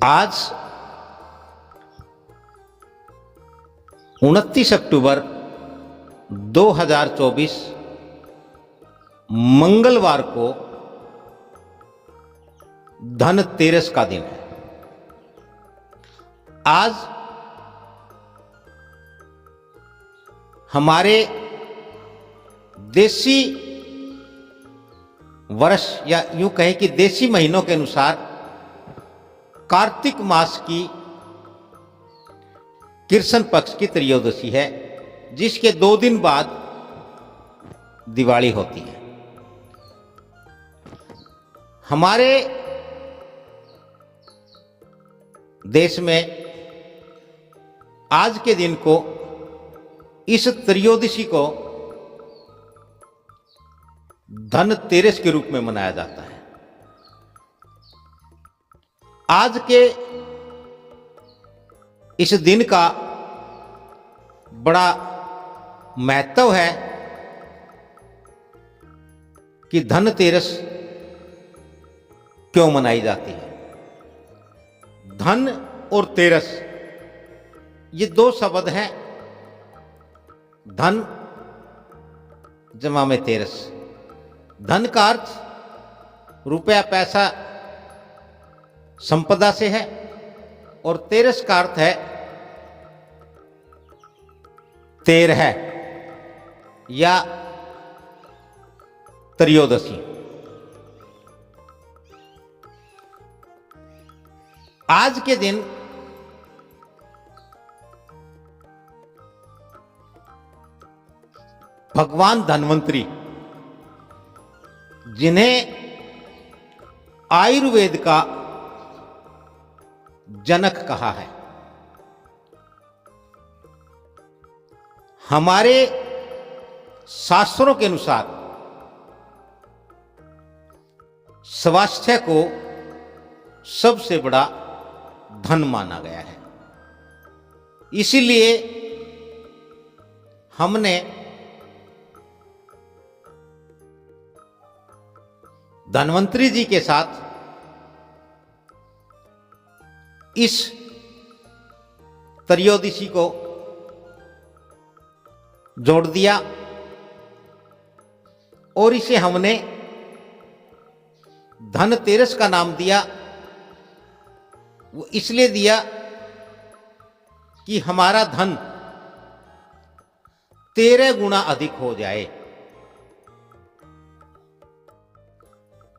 आज 29 अक्टूबर 2024 मंगलवार को धनतेरस का दिन है। आज हमारे देसी वर्ष या यूं कहें कि देसी महीनों के अनुसार कार्तिक मास की कृष्ण पक्ष की त्रयोदशी है, जिसके 2 दिन बाद दिवाली होती है। हमारे देश में आज के दिन को, इस त्रयोदशी को धनतेरस के रूप में मनाया जाता है। आज के इस दिन का बड़ा महत्व है कि धनतेरस क्यों मनाई जाती है। धन और तेरस ये 2 शब्द हैं। धन जमा में तेरस। धन का अर्थ रुपया पैसा संपदा से है और तेरस का अर्थ है 13 या त्रयोदशी। आज के दिन भगवान धन्वंतरी, जिन्हें आयुर्वेद का जनक कहा है, हमारे शास्त्रों के अनुसार स्वास्थ्य को सबसे बड़ा धन माना गया है। इसीलिए हमने धन्वंतरी जी के साथ इस त्रयोदशी को जोड़ दिया और इसे हमने धनतेरस का नाम दिया। वो इसलिए दिया कि हमारा धन 13 गुना अधिक हो जाए,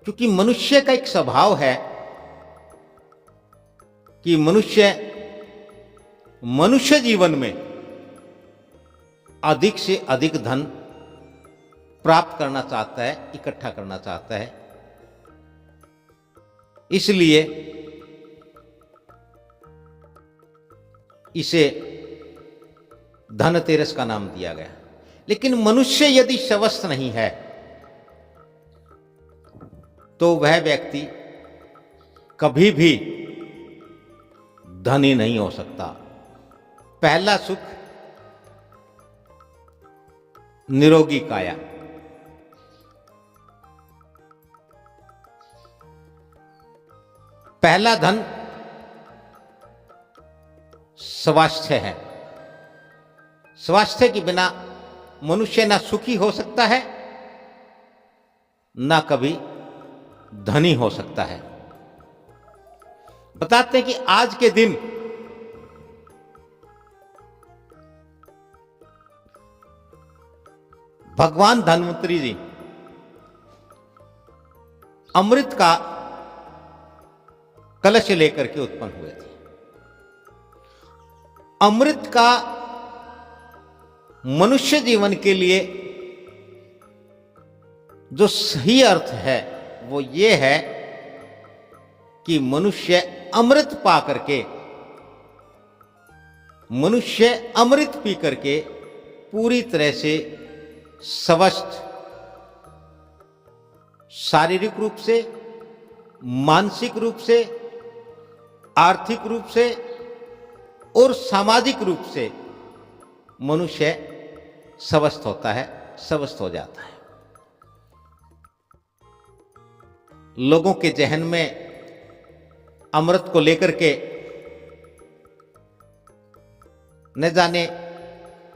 क्योंकि मनुष्य का एक स्वभाव है कि मनुष्य जीवन में अधिक से अधिक धन प्राप्त करना चाहता है, इकट्ठा करना चाहता है। इसलिए इसे धनतेरस का नाम दिया गया। लेकिन मनुष्य यदि स्वस्थ नहीं है तो वह व्यक्ति कभी भी धनी नहीं हो सकता। पहला सुख निरोगी काया। पहला धन स्वास्थ्य है। स्वास्थ्य के बिना मनुष्य ना सुखी हो सकता है, ना कभी धनी हो सकता है। बताते हैं कि आज के दिन भगवान धन्वंतरी जी अमृत का कलश लेकर के उत्पन्न हुए थे। अमृत का मनुष्य जीवन के लिए जो सही अर्थ है वो ये है कि मनुष्य अमृत पा करके, मनुष्य अमृत पी करके पूरी तरह से स्वस्थ, शारीरिक रूप से, मानसिक रूप से, आर्थिक रूप से और सामाजिक रूप से मनुष्य स्वस्थ होता है, स्वस्थ हो जाता है। लोगों के जहन में अमृत को लेकर के न जाने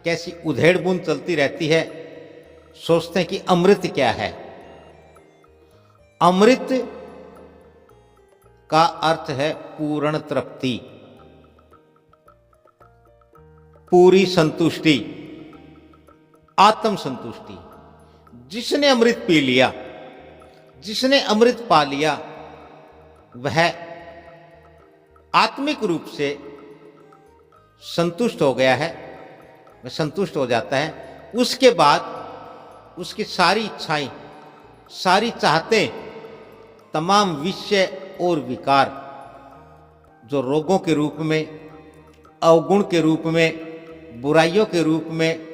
कैसी उधेड़ बुन चलती रहती है। सोचते हैं कि अमृत क्या है। अमृत का अर्थ है पूर्ण तृप्ति, पूरी संतुष्टि, आत्म संतुष्टि। जिसने अमृत पी लिया, जिसने अमृत पा लिया, वह आत्मिक रूप से संतुष्ट हो गया है, वह संतुष्ट हो जाता है। उसके बाद उसकी सारी इच्छाएं, सारी चाहतें, तमाम विषय और विकार जो रोगों के रूप में, अवगुण के रूप में, बुराइयों के रूप में,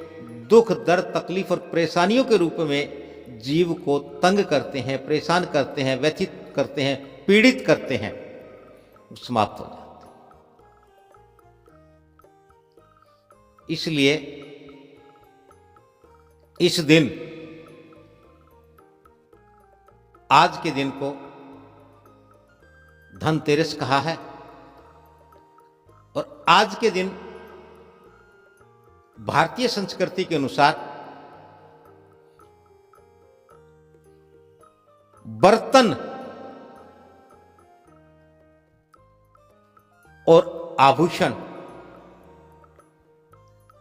दुख दर्द तकलीफ और परेशानियों के रूप में जीव को तंग करते हैं, परेशान करते हैं, व्यथित करते हैं, पीड़ित करते हैं, समाप्त हो जाते हैं। इसलिए इस दिन, आज के दिन को धनतेरस कहा है। और आज के दिन भारतीय संस्कृति के अनुसार बर्तन और आभूषण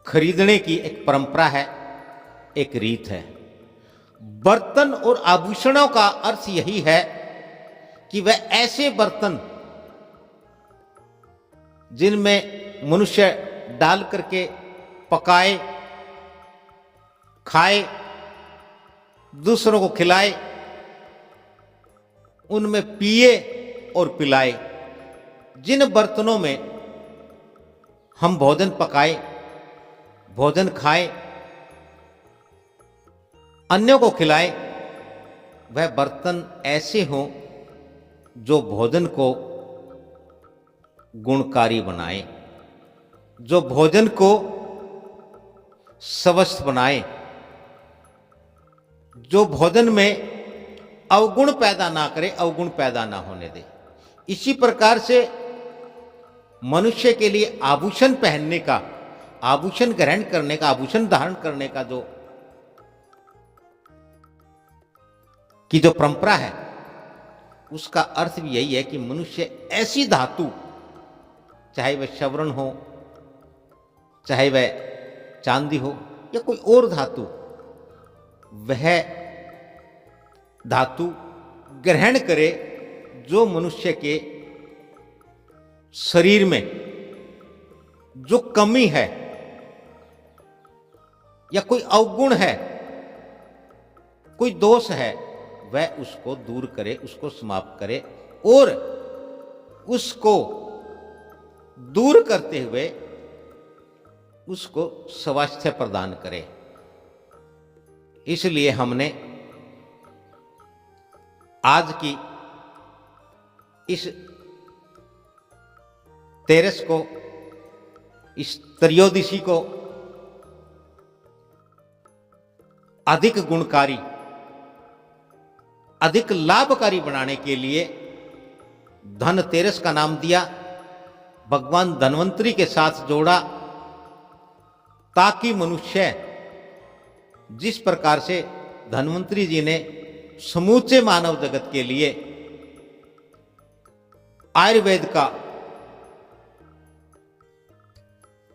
खरीदने की एक परंपरा है, एक रीत है। बर्तन और आभूषणों का अर्थ यही है कि वह ऐसे बर्तन जिनमें मनुष्य डाल करके पकाए, खाए, दूसरों को खिलाए, उनमें पिए और पिलाए। जिन बर्तनों में हम भोजन पकाए, भोजन खाए, अन्यों को खिलाए, वह बर्तन ऐसे हों जो भोजन को गुणकारी बनाए, जो भोजन को स्वस्थ बनाए, जो भोजन में अवगुण पैदा ना करे, अवगुण पैदा ना होने दे। इसी प्रकार से मनुष्य के लिए आभूषण पहनने का, आभूषण ग्रहण करने का, आभूषण धारण करने का जो परंपरा है, उसका अर्थ भी यही है कि मनुष्य ऐसी धातु, चाहे वह स्वर्ण हो, चाहे वह चांदी हो या कोई और धातु, वह धातु ग्रहण करे जो मनुष्य के शरीर में जो कमी है या कोई अवगुण है, कोई दोष है, वह उसको दूर करे, उसको समाप्त करे और उसको दूर करते हुए उसको स्वास्थ्य प्रदान करे। इसलिए हमने आज की इस तेरस को, इस त्रयोदशी को अधिक गुणकारी, अधिक लाभकारी बनाने के लिए धनतेरस का नाम दिया, भगवान धन्वंतरी के साथ जोड़ा, ताकि मनुष्य जिस प्रकार से धन्वंतरी जी ने समूचे मानव जगत के लिए आयुर्वेद का,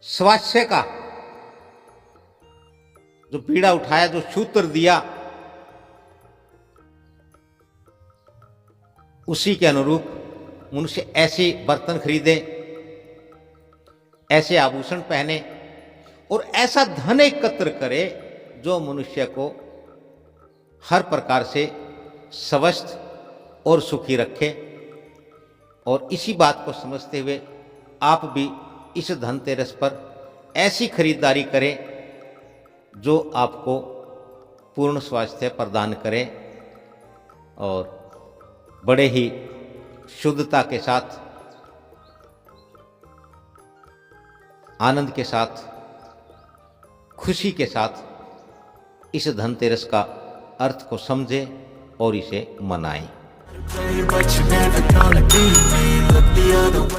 स्वास्थ्य का जो पीड़ा उठाया, जो सूत्र दिया, उसी के अनुरूप मनुष्य ऐसे बर्तन खरीदे, ऐसे आभूषण पहने और ऐसा धन एकत्र करे जो मनुष्य को हर प्रकार से स्वस्थ और सुखी रखे। और इसी बात को समझते हुए आप भी इस धनतेरस पर ऐसी खरीदारी करें जो आपको पूर्ण स्वास्थ्य प्रदान करे और बड़े ही शुद्धता के साथ, आनंद के साथ, खुशी के साथ इस धनतेरस का अर्थ को समझें और इसे मनाएं। look the other way.